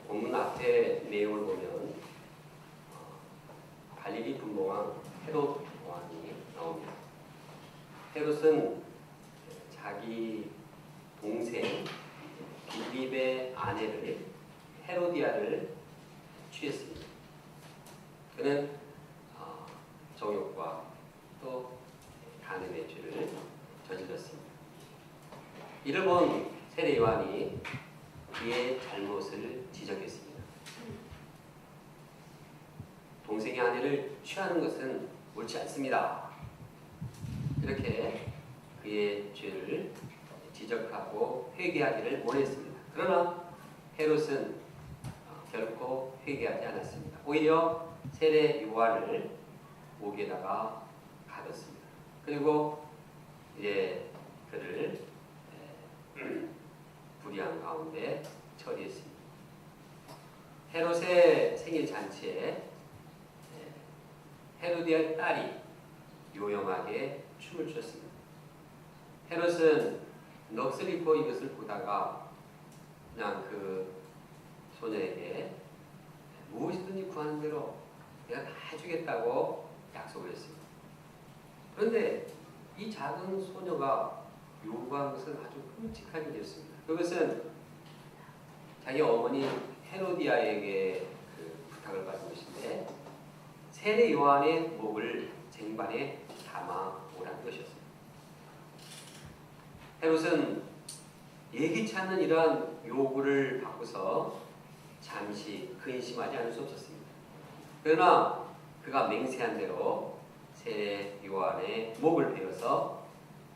본문 앞에 내용을 보면 갈릴리 분봉왕 헤롯 왕이 나옵니다. 헤롯은 자기 동생 빌립의 아내를 헤로디아를 취했습니다. 그는 정욕과 또 간음의 죄를 저질렀습니다. 이를 본 세례 요한이 그의 잘못을 지적했습니다. 동생의 아내를 취하는 것은 옳지 않습니다. 이렇게 그의 죄를 지적하고 회개하기를 원했습니다. 그러나 헤롯은 결코 회개하지 않았습니다. 오히려 세례 요한을 목에다가 가뒀습니다. 그리고 이제 그를 불의한 가운데 처리했습니다. 헤롯의 생일 잔치에 헤로디아의 딸이 요염하게 춤을 췄습니다. 헤롯은 넋을 입고 이것을 보다가 그냥 그 소녀에게 무엇이든지 구하는 대로 내가 다 해주겠다고 약속을 했습니다. 그런데 이 작은 소녀가 요구한 것은 아주 끔찍한 일이었습니다. 그것은 자기 어머니 헤로디아에게 그 부탁을 받은 것인데 세례 요한의 목을 쟁반에 담아 오라는 것이었습니다. 헤롯은 예기치 않는 이러한 요구를 받고서 잠시 근심하지 않을 수 없었습니다. 그러나 그가 맹세한 대로 세례 요한의 목을 베어서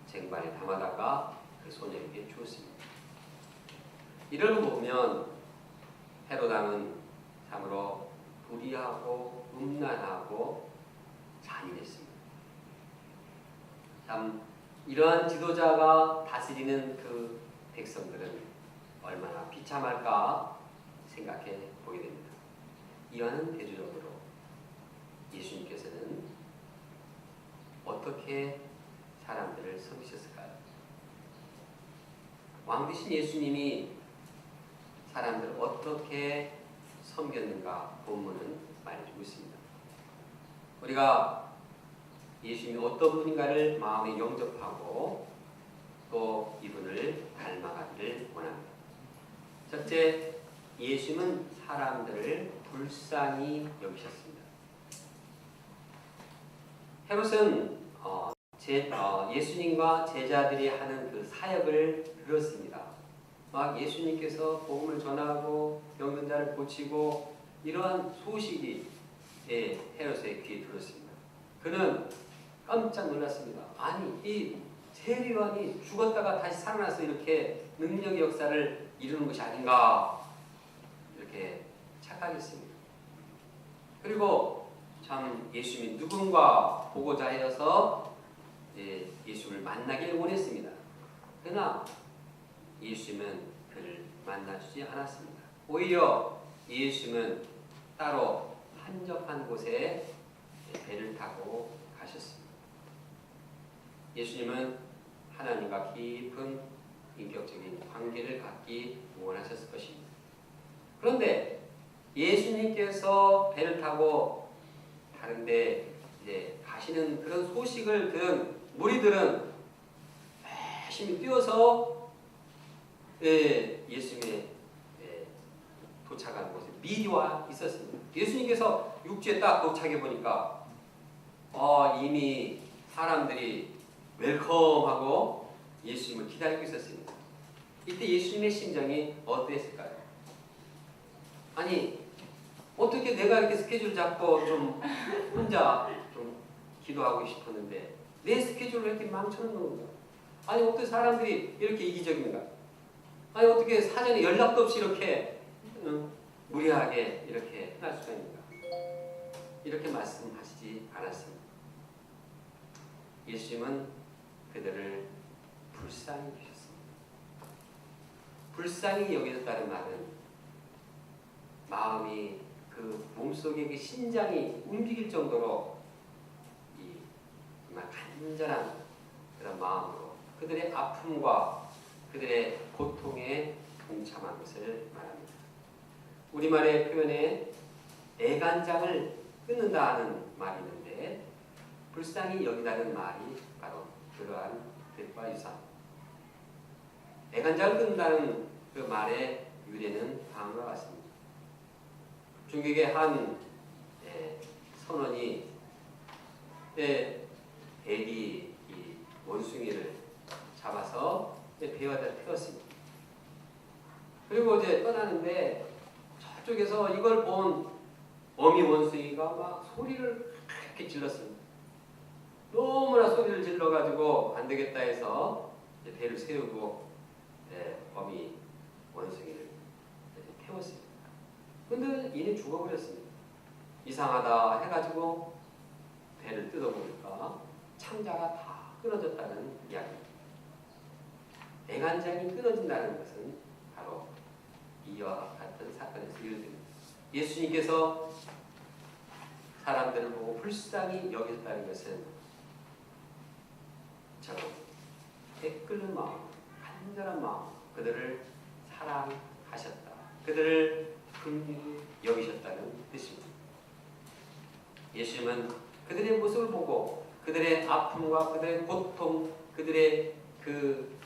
쟁반에 담아다가 그 소녀에게 주었습니다. 이를 보면 헤롯 왕은 참으로 불의하고 음란하고 잔인했습니다. 참 이러한 지도자가 다스리는 그 백성들은 얼마나 비참할까 생각해 보게 됩니다. 이와는 대조적으로 예수님께서는 어떻게 사람들을 섬기셨을까요? 왕 되신 예수님이 사람들을 어떻게 섬겼는가 본문은 말해주고 있습니다. 우리가 예수님이 어떤 분인가를 마음에 영접하고 또 이분을 닮아가기를 원합니다. 첫째, 예수님은 사람들을 불쌍히 여기셨습니다. 헤롯은 예수님과 제자들이 하는 그 사역을 들었습니다. 막 예수님께서 복음을 전하고 병든 자를 고치고 이러한 소식이 헤롯의 귀에 들었습니다. 그는 깜짝 놀랐습니다. 아니 이 세례 요한이 죽었다가 다시 살아나서 이렇게 능력의 역사를 이루는 것이 아닌가 이렇게 착각했습니다. 그리고 참 예수님이 누군가 보고자 하여서 예수를 만나길 원했습니다. 그러나 예수님은 그를 만나주지 않았습니다. 오히려 예수님은 따로 한적한 곳에 배를 타고 가셨습니다. 예수님은 하나님과 깊은 인격적인 관계를 갖기 원하셨을 것입니다. 그런데 예수님께서 배를 타고 다른데 이제 가시는 그런 소식을 들은 무리들은 열심히 뛰어서 예수님의 도착하는 곳에 미리 와 있었습니다. 예수님께서 육지에 딱 도착해 보니까 이미 사람들이 웰컴하고 예수님을 기다리고 있었습니다. 이때 예수님의 심정이 어땠을까요? 아니 어떻게 내가 이렇게 스케줄 잡고 좀 혼자 좀 기도하고 싶었는데 내 스케줄을 이렇게 망쳐놓는 건가? 아니 어떻게 사람들이 이렇게 이기적인가? 아니 어떻게 사전에 연락도 없이 이렇게 무리하게 이렇게 행할 수가 있는가? 이렇게 말씀하시지 않았습니다. 예수님은 그들을 불쌍히 여기셨습니다. 불쌍히 여기셨다는 말은 마음이 그 몸속에 그 심장이 움직일 정도로 정말 간절한 그런 마음으로 그들의 아픔과 그들의 고통에 동참한 것을 말합니다. 우리말의 표현에 애간장을 끊는다는 말이 있는데 불쌍히 여기다는 말이 바로 그러한 뜻과 유사. 애간장을 끊는다는 그 말의 유래는 다음과 같습니다. 중국의 한 선원이 애기 원숭이를 잡아서 배에다 태웠습니다. 그리고 이제 떠나는데 저쪽에서 이걸 본 어미 원숭이가 막 소리를 그렇게 질렀습니다. 너무나 소리를 질러가지고 안 되겠다 해서 배를 세우고 어미 원숭이를 태웠습니다. 근데 이는 죽어버렸습니다. 이상하다 해가지고 배를 뜯어보니까 창자가 다 끊어졌다는 이야기입니다. 애간장이 끊어진다는 것은 바로 이와 같은 사건에서 이루어집니다. 예수님께서 사람들을 보고 불쌍히 여겼다는 것은 저런 애끓는 마음, 간절한 마음, 그들을 사랑하셨다. 그들을 긍휼히 여기셨다는 뜻입니다. 예수님은 그들의 모습을 보고 그들의 아픔과 그들의 고통, 그들의 그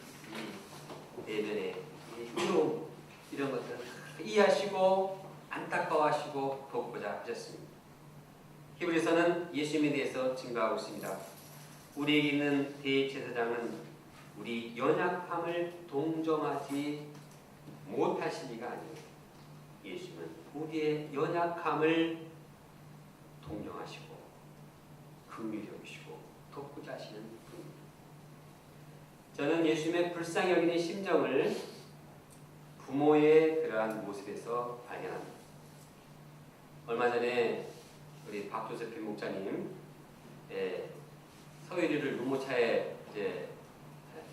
내면의 의로움 이런 것들을 이해하시고 안타까워하시고 돕고자 하셨습니다. 히브리서는 예수님에 대해서 증거하고 있습니다. 우리에게 있는 대제사장은 우리 연약함을 동정하지 못하실 리가 아니에요. 예수님은 우리의 연약함을 동정하시고 긍휼히 여기시고 돕고자 하시는 분입니다. 저는 예수님의 불쌍히 여기는 심정을 부모의 그러한 모습에서 발견합니다. 얼마 전에 우리 박조세필 목사님 서유리를 유모차에 이제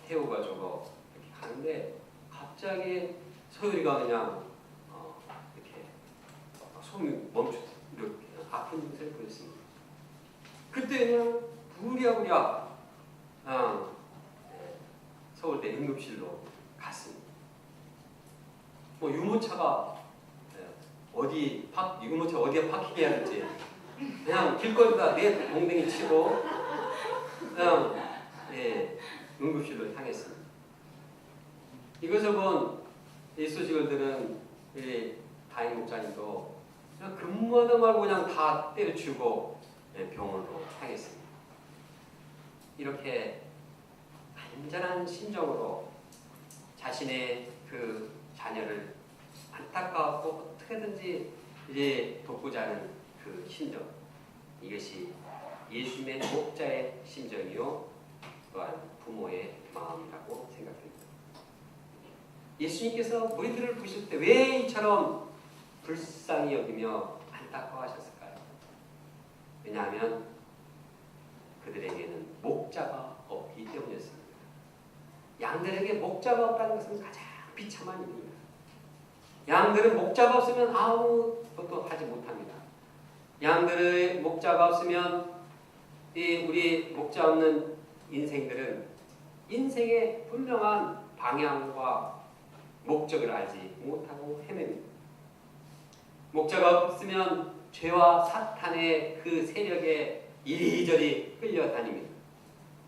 태워가지고 이렇게 가는데 갑자기 서유리가 그냥 이렇게 손이 멈추 이렇게 아픈 모습을 보였습니다. 그때 그냥 부랴부랴 서울대 응급실로 갔습니다. 뭐 유모차가 유모차 어디에 파킹해야 될지 그냥 길거리다 내 동댕이 치고 그냥 응급실로 향했습니다. 이것을 본 이 소식을 들은 다임 목사님도 그냥 근무하다 말고 그냥 다 때려치우고 병원으로 향했습니다. 이렇게 간절한 심정으로 자신의 그 자녀를 안타까웠고 어떻게든지 이제 돕고자 하는 그 심정, 이것이 예수님의 목자의 심정이요 또한 부모의 마음이라고 생각됩니다. 예수님께서 무리들을 부실 때 왜 이처럼 불쌍히 여기며 안타까워하셨을까요? 왜냐하면 그들에게는 목자가 없기 때문이었습니다. 양들에게 목자가 없다는 것은 가장 비참한 일입니다. 양들은 목자가 없으면 아무것도 하지 못합니다. 양들의 목자가 없으면 우리 목자 없는 인생들은 인생의 분명한 방향과 목적을 알지 못하고 헤맵니다. 목자가 없으면 죄와 사탄의 그 세력에 이리저리 끌려다닙니다.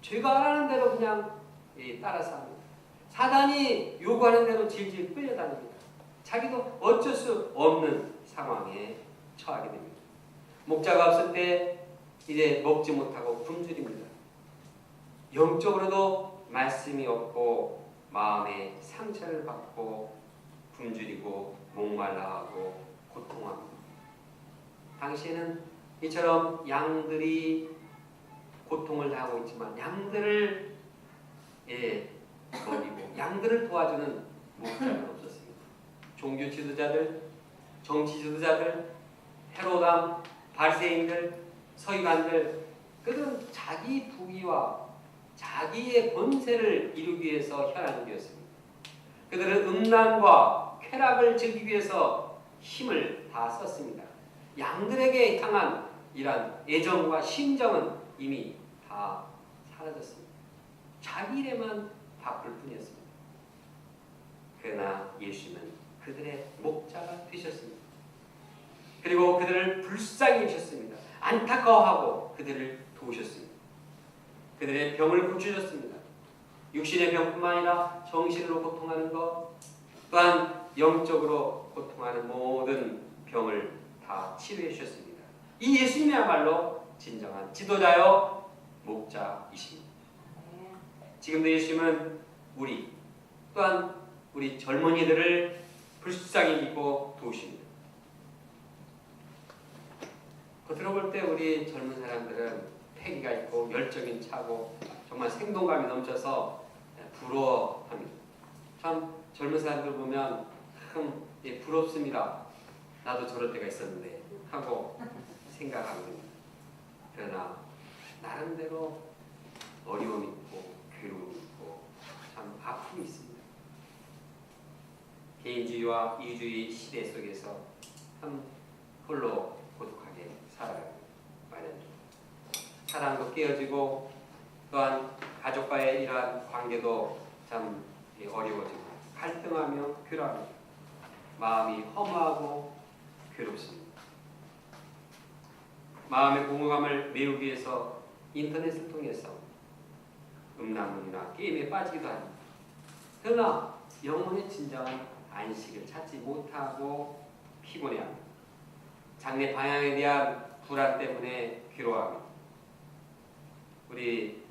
죄가 하라는 대로 그냥 따라서 합니다. 사단이 요구하는 대로 질질 끌려다닙니다. 자기도 어쩔 수 없는 상황에 처하게 됩니다. 목자가 없을 때 이제 먹지 못하고 굶주립니다. 영적으로도 말씀이 없고 마음에 상처를 받고 굶주리고 목말라하고 고통합니다. 당시에는 이처럼 양들이 고통을 당하고 있지만 양들을 먹이고 양들을 도와주는 목자는 없었습니다. 종교 지도자들, 정치 지도자들, 헤롯왕, 바리새인들, 서기관들, 그들은 자기 부귀와 자기의 권세를 이루기 위해서 혈안을 되었습니다. 그들은 음란과 쾌락을 즐기기 위해서 힘을 다 썼습니다. 양들에게 향한 이러한 애정과 심정은 이미 다 사라졌습니다. 자기 일에만 바쁠 뿐이었습니다. 그러나 예수님은 그들의 목자가 되셨습니다. 그리고 그들을 불쌍히 여기셨습니다. 안타까워하고 그들을 도우셨습니다. 그들의 병을 고쳐주셨습니다. 육신의 병뿐만 아니라 정신으로 고통하는 것, 또한 영적으로 고통하는 모든 병을 다 치료해 주셨습니다. 이 예수님이야말로 진정한 지도자요 목자이십니다. 지금도 예수님은 우리 또한 우리 젊은이들을 불쌍히 믿고 도우십니다. 겉으로 볼 때 우리 젊은 사람들은 패기가 있고 열정이 차고 정말 생동감이 넘쳐서 부러워합니다. 참 젊은 사람들 보면 참 부럽습니다. 나도 저럴 때가 있었는데 하고 생각합니다. 그러나 나름대로 어려움이 있고 괴로움이 있고 참 아픔이 있습니다. 개인주의와 이주의 시대 속에서 참 홀로 고독하게 살아가는 마련입니다. 사랑도 깨어지고 또한 가족과의 이러한 관계도 참 어려워지고 갈등하며 괴로워합니다. 마음이 허무하고 괴롭습니다. 마음의 공허감을 메우기 위해서 인터넷을 통해서 음란물이나 게임에 빠지기도 합니다. 그러나 영혼의 진정한 안식을 찾지 못하고 피곤해합니다. 장래 방향에 대한 불안 때문에 괴로워합니다. 우리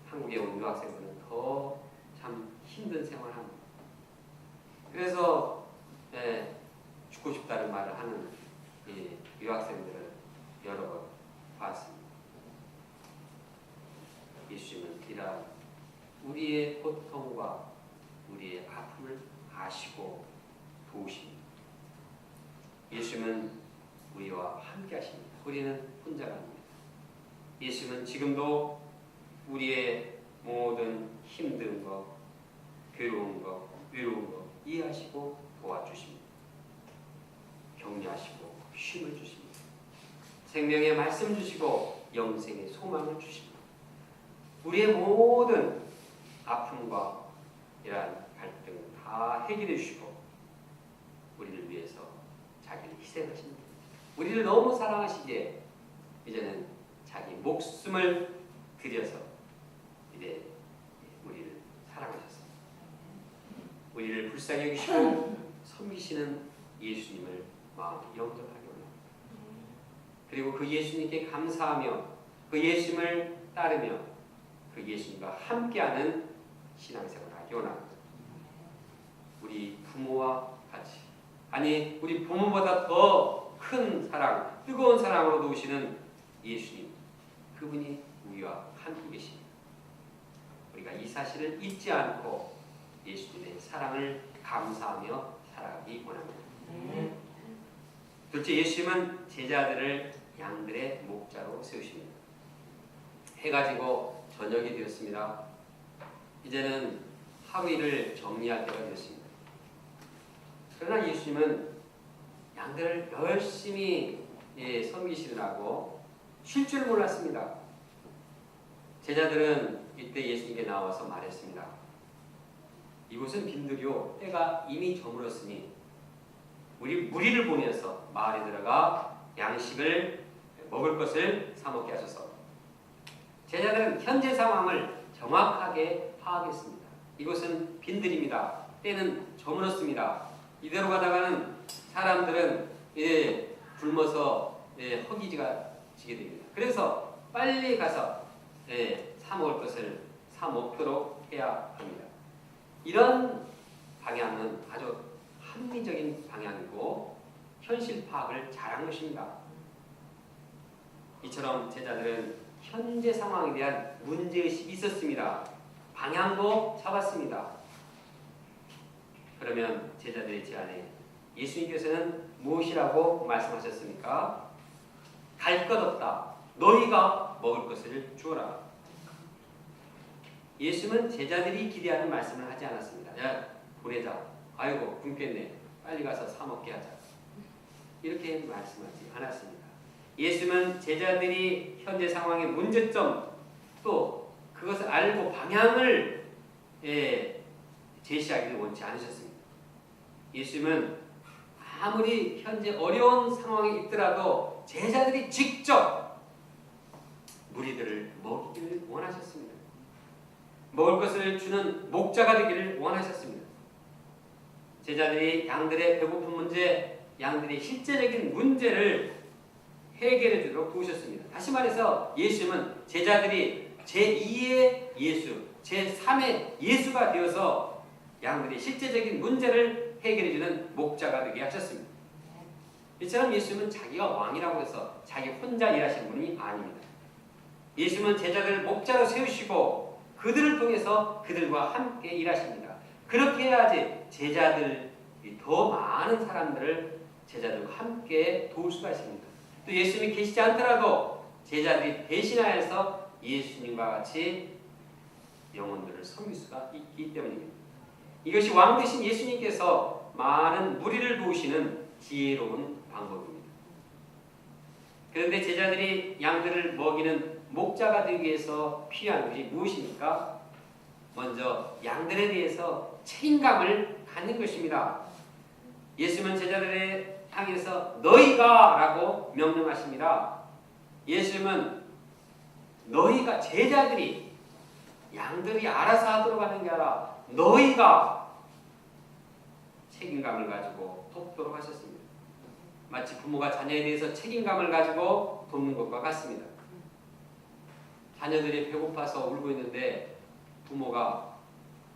한국에 온 유학생들은 더 참 힘든 생활을 합니다. 그래서 죽고 싶다는 말을 하는 이 유학생들을 여러 번 봤습니다. 예수님은 이러한 우리의 고통과 우리의 아픔을 아시고 도우십니다. 예수님은 우리와 함께 하십니다. 우리는 혼자가 아닙니다. 예수님은 지금도 우리의 모든 힘든 것, 괴로운 것, 외로운 것 이해하시고 도와주십니다. 격려하시고 쉼을 주십니다. 생명의 말씀 주시고 영생의 소망을 주십니다. 우리의 모든 아픔과 이러한 갈등을 다 해결해 주시고 우리를 위해서 자기를 희생하십니다. 우리를 너무 사랑하시기에 이제는 자기 목숨을 들여서 이제 우리를 사랑하셨습니다. 우리를 불쌍히 여기시고 섬기시는 예수님을 마음에 영접하게 원합니다. 그리고 그 예수님께 감사하며 그 예수님을 따르며 그 예수님과 함께하는 신앙생활을 하기 원합니다. 우리 부모와 같이 아니 우리 부모보다 더 큰 사랑, 뜨거운 사랑으로 도우시는 예수님 그분이 우리와 함께 계십니다. 우리가 이 사실을 잊지 않고 예수님의 사랑을 감사하며 살아가기 원합니다. 둘째, 예수님은 제자들을 양들의 목자로 세우십니다. 해가 지고 저녁이 되었습니다. 이제는 하루 일을 정리할 때가 되었습니다. 그러나 예수님은 양들을 열심히 섬기시느라고 쉴 줄 몰랐습니다. 제자들은 이때 예수님께 나와서 말했습니다. 이곳은 빈들이요 때가 이미 저물었으니 우리 무리를 보내서 마을에 들어가 양식을 먹을 것을 사 먹게 하소서. 제자들은 현재 상황을 정확하게 파악했습니다. 이곳은 빈들입니다. 때는 저물었습니다. 이대로 가다가는 사람들은 굶어서 허기지가 지게 됩니다. 그래서 빨리 가서 사 먹을 것을 사 먹도록 해야 합니다. 이런 방향은 아주 합리적인 방향이고 현실 파악을 잘한 것입니다. 이처럼 제자들은 현재 상황에 대한 문제의식이 있었습니다. 방향도 잡았습니다. 그러면 제자들의 제안에 예수님께서는 무엇이라고 말씀하셨습니까? 갈 것 없다. 너희가 먹을 것을 주어라. 예수님은 제자들이 기대하는 말씀을 하지 않았습니다. 야, 보내자. 아이고 굶겠네. 빨리 가서 사 먹게 하자. 이렇게 말씀하지 않았습니다. 예수님은 제자들이 현재 상황의 문제점 또 그것을 알고 방향을 제시하기를 원치 않으셨습니다. 예수님은 아무리 현재 어려운 상황에 있더라도 제자들이 직접 무리들을 먹이기를 원하셨습니다. 먹을 것을 주는 목자가 되기를 원하셨습니다. 제자들이 양들의 배고픈 문제, 양들의 실제적인 문제를 해결해 주도록 도우셨습니다. 다시 말해서 예수님은 제자들이 제2의 예수, 제3의 예수가 되어서 양들의 실제적인 문제를 해결해 주는 목자가 되게 하셨습니다. 이처럼 예수님은 자기가 왕이라고 해서 자기 혼자 일하시는 분이 아닙니다. 예수님은 제자들을 목자로 세우시고 그들을 통해서 그들과 함께 일하십니다. 그렇게 해야지 제자들이 더 많은 사람들을 제자들과 함께 도울 수가 있습니다. 또 예수님이 계시지 않더라도 제자들이 대신하여서 예수님과 같이 영혼들을 섬길 수가 있기 때문입니다. 이것이 왕 되신 예수님께서 많은 무리를 도우시는 지혜로운 방법입니다. 그런데 제자들이 양들을 먹이는 목자가 되기 위해서 필요한 것이 무엇입니까? 먼저 양들에 대해서 책임감을 갖는 것입니다. 예수님은 제자들의 향해서 너희가 라고 명령하십니다. 예수님은 너희가, 제자들이 양들이 알아서 하도록 하는 게 아니라 너희가 책임감을 가지고 돕도록 하셨습니다. 마치 부모가 자녀에 대해서 책임감을 가지고 돕는 것과 같습니다. 자녀들이 배고파서 울고 있는데 부모가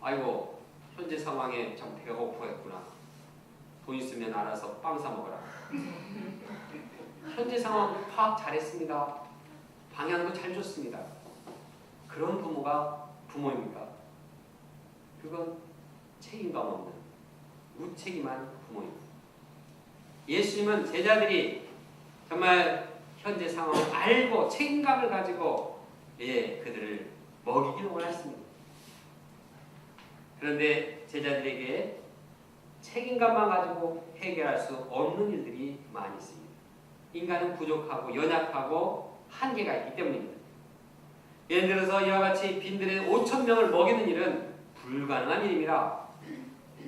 아이고 현재 상황에 참 배가 고프겠구나. 돈 있으면 알아서 빵 사 먹어라. 현재 상황 파악 잘했습니다. 방향도 잘 줬습니다. 그런 부모가 부모입니까? 그건 책임감 없는 무책임한 부모입니다. 예수님은 제자들이 정말 현재 상황을 알고 책임감을 가지고 그들을 먹이기를 원하셨습니다. 그런데 제자들에게 책임감만 가지고 해결할 수 없는 일들이 많이 있습니다. 인간은 부족하고 연약하고 한계가 있기 때문입니다. 예를 들어서 이와 같이 빈들에 5,000명을 먹이는 일은 불가능한 일입니다.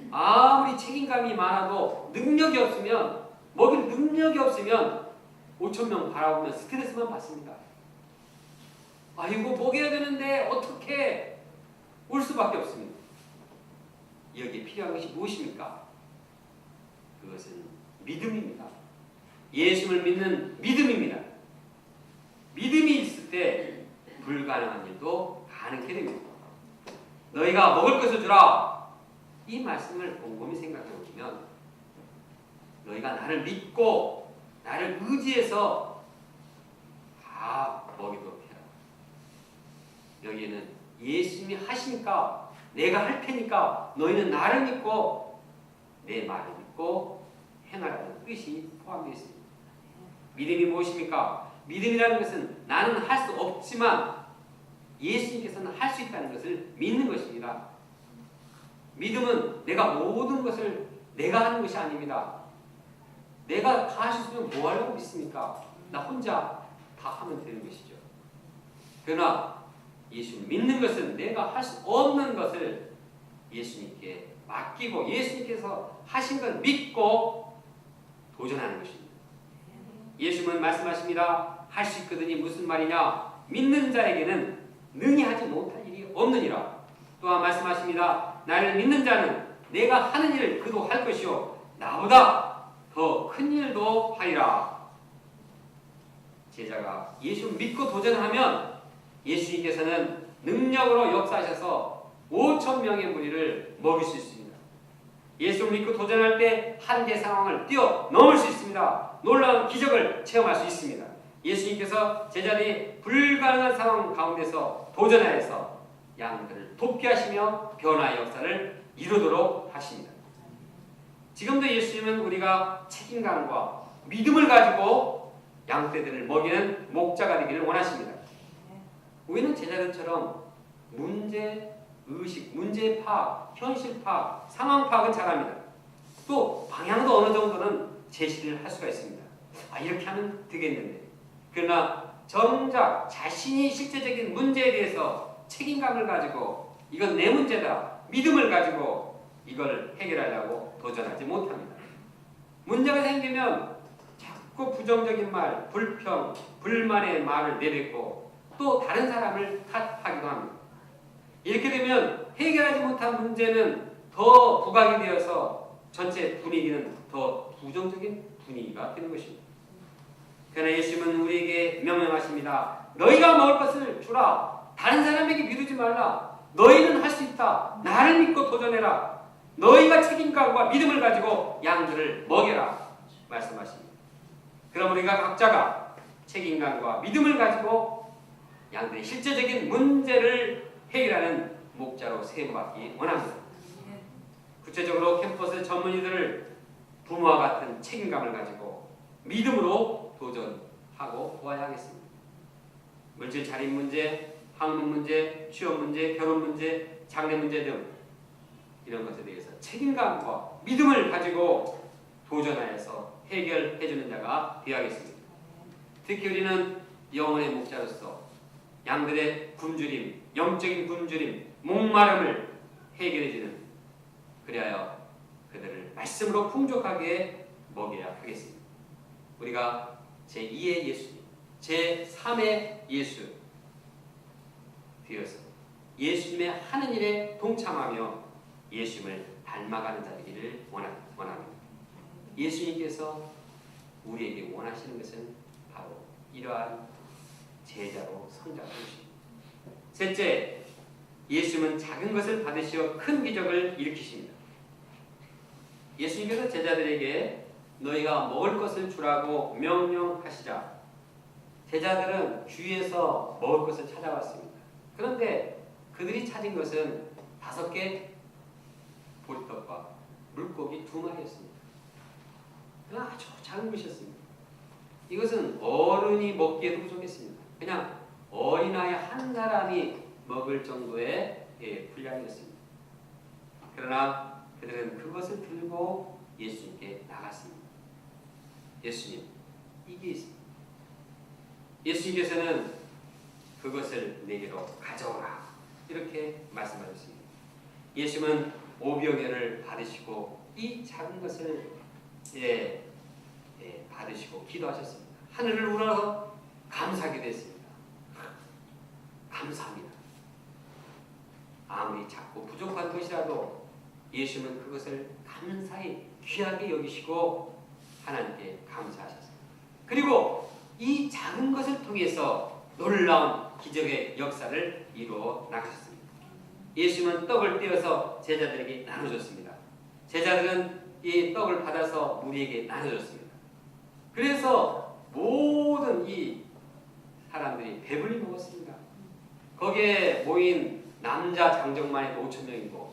아무리 책임감이 많아도 능력이 없으면, 먹일 능력이 없으면 5,000명 바라보면 스트레스만 받습니다. 아이고 먹여야 되는데 어떻게, 울 수밖에 없습니다. 여기에 필요한 것이 무엇입니까? 그것은 믿음입니다. 예수님을 믿는 믿음입니다. 믿음이 있을 때 불가능한 일도 가능하게 됩니다. 너희가 먹을 것을 주라. 이 말씀을 곰곰이 생각해 보면 너희가 나를 믿고 나를 의지해서 다 먹이도록 해라. 여기에는 예수님이 하시니까 내가 할 테니까 너희는 나를 믿고 내 말을 믿고 행하라는 뜻이 포함되어 있습니다. 믿음이 무엇입니까? 믿음이라는 것은 나는 할 수 없지만 예수님께서는 할 수 있다는 것을 믿는 것입니다. 믿음은 내가 모든 것을 내가 하는 것이 아닙니다. 내가 다 할 수 있으면 뭐 하려고 믿습니까? 나 혼자 다 하면 되는 것이죠. 그러나 예수님 믿는 것은 내가 할 수 없는 것을 예수님께 맡기고 예수님께서 하신 걸 믿고 도전하는 것입니다. 예수님은 말씀하십니다. 할 수 있거든이 무슨 말이냐? 믿는 자에게는 능히 하지 못할 일이 없느니라. 또한 말씀하십니다. 나를 믿는 자는 내가 하는 일을 그도 할 것이요 나보다 더 큰 일도 하리라. 제자가 예수를 믿고 도전하면 예수님께서는 능력으로 역사하셔서 5,000명의 무리를 먹일 수 있습니다. 예수를 믿고 도전할 때 한계 상황을 뛰어넘을 수 있습니다. 놀라운 기적을 체험할 수 있습니다. 예수님께서 제자들이 불가능한 상황 가운데서 도전하여서 양들을 돕게 하시며 변화의 역사를 이루도록 하십니다. 지금도 예수님은 우리가 책임감과 믿음을 가지고 양떼들을 먹이는 목자가 되기를 원하십니다. 우리는 제자들처럼 문제의식, 문제 파악, 현실 파악, 상황 파악은 잘합니다. 또 방향도 어느 정도는 제시를 할 수가 있습니다. 이렇게 하면 되겠는데. 그러나 정작 자신이 실제적인 문제에 대해서 책임감을 가지고 이건 내 문제다, 믿음을 가지고 이걸 해결하려고 도전하지 못합니다. 문제가 생기면 자꾸 부정적인 말, 불평, 불만의 말을 내뱉고 또 다른 사람을 탓하기도 합니다. 이렇게 되면 해결하지 못한 문제는 더 부각이 되어서 전체 분위기는 더 부정적인 분위기가 되는 것입니다. 그러나 예수님은 우리에게 명령하십니다. 너희가 먹을 것을 주라. 다른 사람에게 미루지 말라. 너희는 할 수 있다. 나를 믿고 도전해라. 너희가 책임감과 믿음을 가지고 양들을 먹여라. 말씀하십니다. 그럼 우리가 각자가 책임감과 믿음을 가지고 양들의 실제적인 문제를 해결하는 목자로 세움받기 원합니다. 구체적으로 캠퍼스 전문의들을 부모와 같은 책임감을 가지고 믿음으로 도전하고 보아야 하겠습니다. 물질 자립 문제, 학문 문제, 취업 문제, 결혼 문제, 장래 문제 등 이런 것에 대해서 책임감과 믿음을 가지고 도전하여서 해결해주는 자가 되어야겠습니다. 특히 우리는 영혼의 목자로서 양들의 굶주림, 영적인 굶주림, 목마름을 해결해주는, 그리하여 그들을 말씀으로 풍족하게 먹여야 하겠습니다. 우리가 제2의 예수님, 제3의 예수 되어서 예수님의 하는 일에 동참하며 예수님을 닮아가는 자들이기를 원합니다. 예수님께서 우리에게 원하시는 것은 바로 이러한 제자로 성장하는 것입니다. 셋째, 예수님은 작은 것을 받으시어 큰 기적을 일으키십니다. 예수님께서 제자들에게 너희가 먹을 것을 주라고 명령하시자 제자들은 주위에서 먹을 것을 찾아왔습니다. 그런데 그들이 찾은 것은 5개 보리떡과 물고기 2마리였습니다. 아주 작은 것이었습니다. 이것은 어른이 먹기에도 부족했습니다. 그냥 어린아이 한 사람이 먹을 정도의 분량이었습니다. 그러나 그들은 그것을 들고 예수님께 나갔습니다. 예수님, 이게 있습니다. 예수님께서는 그것을 내게로 가져오라 이렇게 말씀하셨습니다. 예수님은 오병이어를 받으시고 이 작은 것을 받으시고 기도하셨습니다. 하늘을 우러러 감사하게 됐습니다. 감사합니다. 아무리 작고 부족한 것이라도 예수님은 그것을 감사히 귀하게 여기시고 하나님께 감사하셨습니다. 그리고 이 작은 것을 통해서 놀라운 기적의 역사를 이루어 나가셨습니다. 예수님은 떡을 떼어서 제자들에게 나눠줬습니다. 제자들은 이 떡을 받아서 무리에게 나눠줬습니다. 그래서 모든 이 사람들이 배불리 먹었습니다. 거기에 모인 남자 장정만 해도 5,000명이고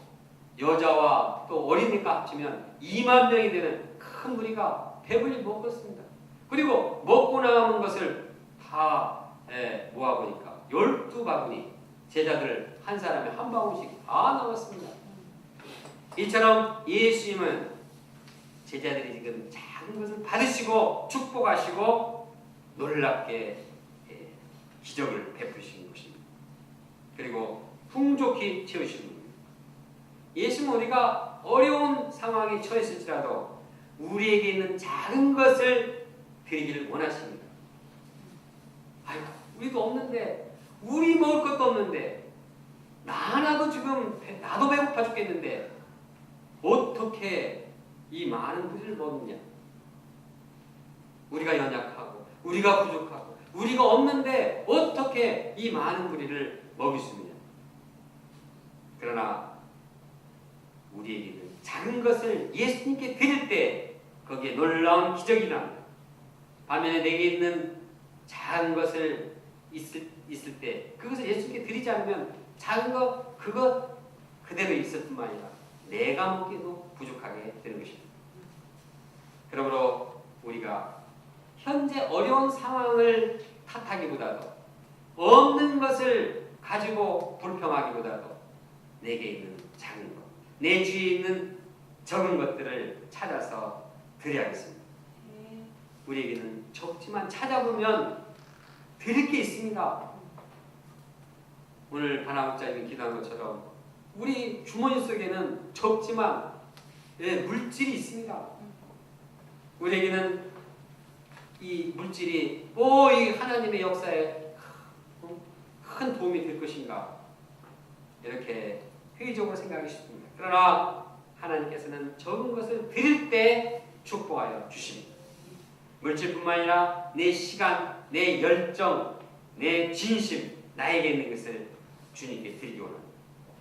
여자와 또 어린이가 합치면 2만 명이 되는 큰 무리가 배불리 먹었습니다. 그리고 먹고 남은 것을 다 모아보니까 12바구니, 제자들 한 사람에 한 바구니씩 다 나왔습니다. 이처럼 예수님은 제자들이 지금 작은 것을 받으시고 축복하시고 놀랍게 기적을 베푸신 것입니다. 그리고 풍족히 채우시는 겁니다. 예수님은 우리가 어려운 상황에 처했을지라도 우리에게 있는 작은 것을 드리기를 원하십니다. 아이고, 우리도 없는데, 우리 먹을 것도 없는데, 나도 지금 나도 배고파 죽겠는데 어떻게 이 많은 무리를 먹느냐? 우리가 연약하고 우리가 부족하고 우리가 없는데 어떻게 이 많은 무리를 먹일 수 있느냐? 그러나 우리에게는 작은 것을 예수님께 드릴 때 거기에 놀라운 기적이 납니다. 반면에 내게 있는 작은 것을 있을 때 그것을 예수님께 드리지 않으면 작은 것 그것 그대로 있을 뿐만 아니라 내가 먹기도 부족하게 되는 것입니다. 그러므로 우리가 현재 어려운 상황을 탓하기보다도 없는 것을 가지고 불평하기보다도 내게 있는 작은 것, 내 주위에 있는 적은 것들을 찾아서 드려야겠습니다. 우리에게는 적지만 찾아보면 드릴 게 있습니다. 오늘 바나목자님이 기도한 것처럼 우리 주머니 속에는 적지만 물질이 있습니다. 우리에게는 이 물질이 이 하나님의 역사에 큰 도움이 될 것인가 이렇게 회의적으로 생각하기 쉽습니다. 그러나 하나님께서는 적은 것을 드릴 때 축복하여 주십니다. 물질뿐만 아니라 내 시간, 내 열정, 내 진심, 나에게 있는 것을 주님께 드리기 원합니다.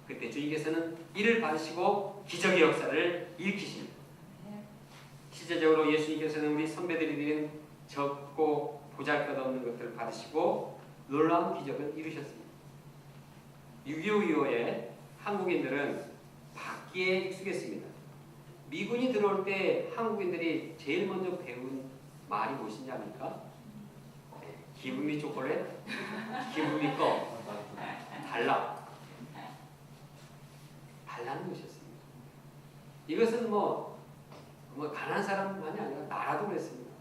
그때 주님께서는 이를 받으시고 기적의 역사를 일으키십니다. 실제적으로 예수님께서는 우리 선배들이 드린 적고 보잘것없는 것들을 받으시고 놀라운 기적을 이루셨습니다. 6.25 이후에 한국인들은 받기에 익숙했습니다. 미군이 들어올 때 한국인들이 제일 먼저 배운 말이 무엇인지 압니까? Give me chocolate, give me cup. 달라. 달라는 것이었습니다. 이것은 뭐 가난한 사람만이 아니라 나라도 그랬습니다.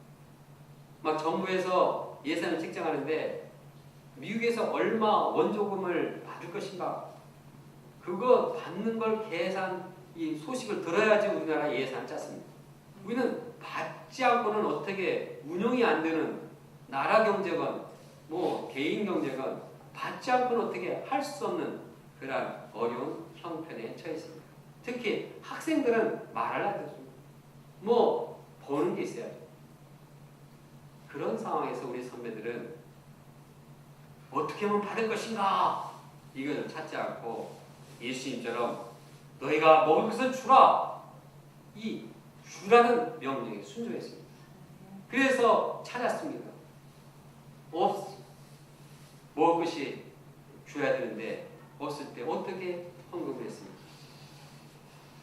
막 정부에서 예산을 책정하는데 미국에서 얼마 원조금을 받을 것인가 그거 받는 걸 계산 이 소식을 들어야지 우리나라 예산 짰습니다. 우리는 받지 않고는 어떻게 운영이 안 되는 나라 경제건 뭐 개인 경제건 받지 않고는 어떻게 할 수 없는 그런 어려운 형편에 처해 있습니다. 특히 학생들은 말을 안 듣습니다. 뭐 버는 게 있어야죠. 그런 상황에서 우리 선배들은 어떻게 하면 받을 것인가 이걸 찾지 않고 예수님처럼 너희가 먹을 것을 주라 이 주라는 명령에 순종했습니다. 그래서 찾았습니다. 먹을 것이 줘야 되는데 없을 때 어떻게 헌금을 했습니까?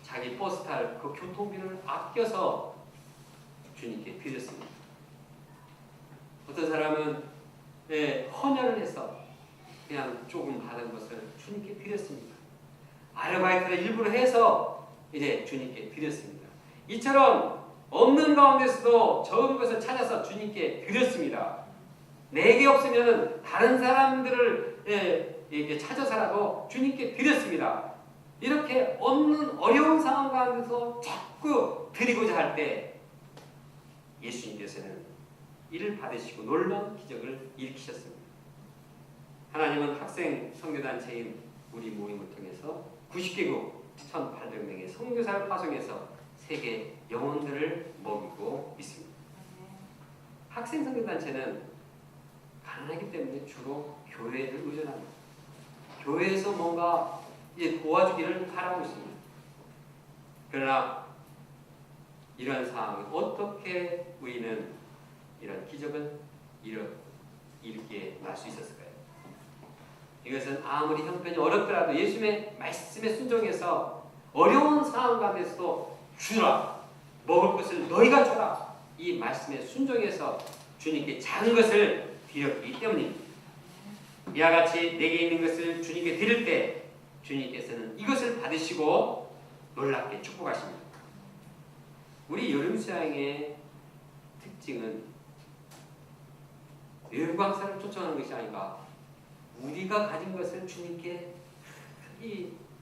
자기 버스 탈 그 교통비를 아껴서 주님께 드렸습니다. 어떤 사람은 헌혈을 해서 그냥 조금 받은 것을 주님께 드렸습니다. 아르바이트를 일부러 해서 이제 주님께 드렸습니다. 이처럼 없는 가운데서도 적은 것을 찾아서 주님께 드렸습니다. 내게 없으면 다른 사람들을 이렇게 찾아서라도 주님께 드렸습니다. 이렇게 없는 어려운 상황 가운데서 자꾸 드리고자 할 때 예수님께서는 이를 받으시고 놀라운 기적을 일으키셨습니다. 하나님은 학생 선교단체인 우리 모임을 통해서 90개국 1,800명의 선교사를 파송해서 세계 영혼들을 먹이고 있습니다. 학생 선교단체는 가난하기 때문에 주로 교회를 의존합니다. 교회에서 뭔가 이제 도와주기를 바라고 있습니다. 그러나 이런 상황을 어떻게 우리는 이런 기적을 일으키게 할 수 있었을까요? 이것은 아무리 형편이 어렵더라도 예수님의 말씀에 순종해서 어려운 상황 가운데서도 주라 먹을 것을 너희가 주라 이 말씀에 순종해서 주님께 작은 것을 드렸기 때문입니다. 이와 같이 내게 있는 것을 주님께 드릴 때 주님께서는 이것을 받으시고 놀랍게 축복하십니다. 우리 여름 수양의 특징은 외부광사를 쫓아가는 것이 아닌가. 우리가 가진 것을 주님께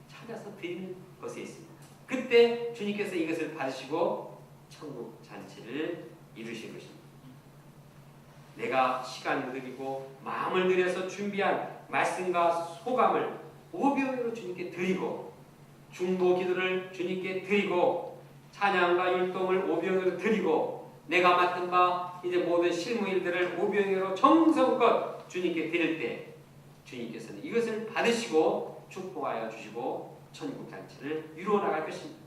찾아서 드리는 것에 있습니다. 그때 주님께서 이것을 받으시고 천국 잔치를 이루실 것입니다. 내가 시간을 들이고 마음을 들여서 준비한 말씀과 소감을 오병이로 주님께 드리고 중보 기도를 주님께 드리고 찬양과 율동을 오병이로 드리고 내가 맡은 바 이제 모든 실무일들을 오병이로 정성껏 주님께 드릴 때 주님께서는 이것을 받으시고 축복하여 주시고 천국 잔치를 이루어 나갈 것입니다.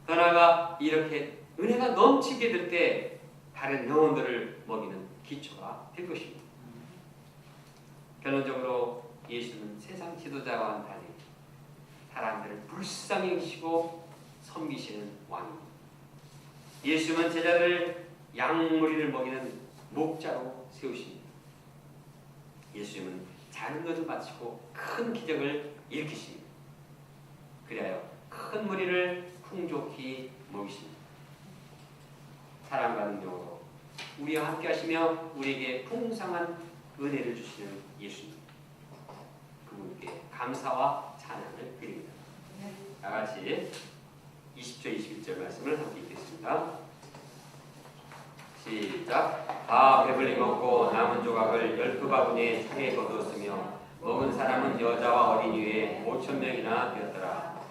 더 나아가 이렇게 은혜가 넘치게 될 때 다른 영혼들을 먹이는 기초가 될 것입니다. 결론적으로 예수는 세상 지도자와는 달리 사람들을 불쌍히 여기시고 섬기시는 왕입니다. 예수는 제자를 양무리를 먹이는 목자로 세우십니다. 예수님은 작은 것을 바치고 큰 기적을 일으키십니다. 그리하여 큰 무리를 풍족히 먹이십니다. 사랑과 능력으로 우리와 함께 하시며 우리에게 풍성한 은혜를 주시는 예수님, 그분께 감사와 찬양을 드립니다. 다 같이 20절 21절 말씀을 함께 읽겠습니다. 시작. 다 배불리 먹고 남은 조각을 12바구니에 차게 거두었으며 먹은 사람은 여자와 어린이 외에 5,000명이나 되었더라.